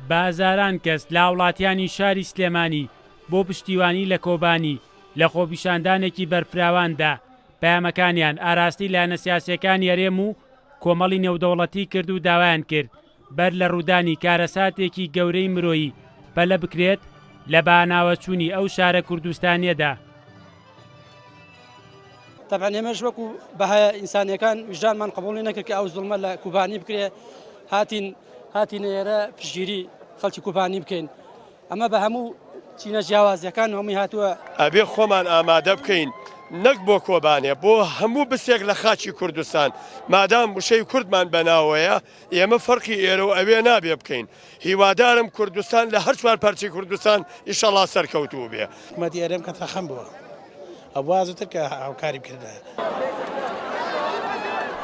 بازاران کەس لا وڵاتیانی شاری سلێمانی بۆ پشتیوانی لە کۆبانی لە خۆپیشاندانێکی بەرفراواندا پەیامەکانیان ئاراستی لایەنە سیاسیەکانی هەرێم و کۆمەڵی نێودەوڵەتی کرد و داوایان کرد بەر لە ڕوودانی کارەساتێکی گەورەی مرۆیی پەلە بکرێت لە باناوەچوونی ئەو شارە کوردستانیەدا. طبعا ئێمەش وەکو بەهای ئینسانیەکان ویژدانمان قبوڵی نەکرد کە ئەو زوڵمە لە کوبانی بکرێ هاتین ئێرە پشگیری خەڵکی کوبانی بکەین. ئەمە بە هەموو چینە جیاوازیەکان هەمووی هاتووە ئەبێ خۆمان ئامادە بکەین نەک بۆ کۆبانێ بۆ هەموو بسێک لە خاچی کوردستان مادام وشەی کوردمان بەناوەیە ئێمە فەرقی ئێرە و ئەوێ نابێ بکەین. هیوادارم کوردستان لە هەر چوار پەرچی کوردستان ئیشەڵا سەرکەوتوو بێ. حکومەتی ئێرەم کە تەخەم بووە ئەوازتر کە هاوکاری بکردە.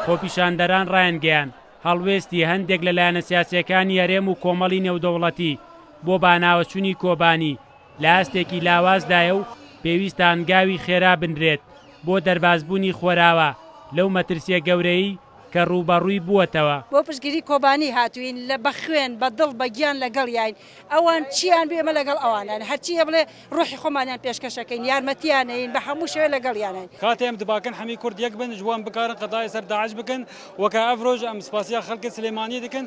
خۆپیشاندەران ڕایانگەیان هەڵوێستی هەندێک لە لایەنە سیاسیەکانی هەرێم و کۆمەڵی نێودەوڵەتی بۆ باناوەچوونی کۆبانی لە ئاستێکی لاوازدایە و پێویستە هەنگاوی خێرا بنرێت بۆ دەربازبوونی خۆراوە لەو مەترسیە گەورەی کە ڕووبەڕووی بووەتەوە. بۆ پشتگیری کۆبانی هاتوین لە بەخوێن بە دڵ بە گیان لەگەڵ یاین ئەوان چیان بێمە لەگەڵ ئەوانان هەرچیە بڵێ ڕۆحی خۆمانیان پێشکەشەکەین یارمەتیانین بە هەموو شوێ لەگەڵ یانین. کاتێم دباکەن هەمی کورد یەک بن جوان بکارن قەدای سەر داعش بکەن وەکە ئەڤڕۆژ ئەم سپاسیا خەڵکی سلێمانی دەکەن.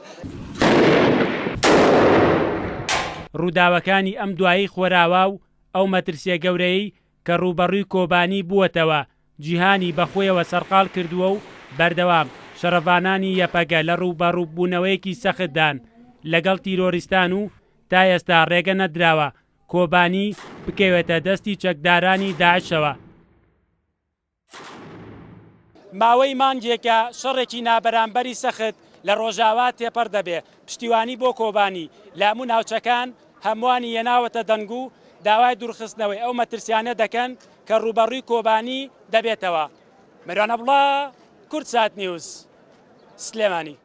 ڕووداوەکانی ئەم دوایی خۆراوا و ئەو مەترسیە گەورەی کە ڕووبەڕووی کۆبانی بووەتەوە جیهانی بەخۆیەوە سەرقال کردووە و بەردەوام شەڕەڤانانی یەپەگە لە ڕووبەڕووبوونەوەیەکی سەختدان لەگەڵ تیرۆریستان و تا ئێستا ڕێگە نەدراوە کۆبانی بکەوێتە دەستی چەکدارانی داعشەوە. ماوەی مانگێکە شەڕێکی نابەرامبەری سەخت لە ڕۆژاوا تێپەر دەبێ پشتیوانی بۆ کۆبانی لە هەموو ناوچەکان هەمووانی هێناوەتە دەنگ و داوای دوورخستنەوەی ئەو مەترسیانە دەکەن کە ڕووبەڕووی کۆبانی دەبێتەوە. مەریوانە بڵا کورد سات نیوز سلێمانی.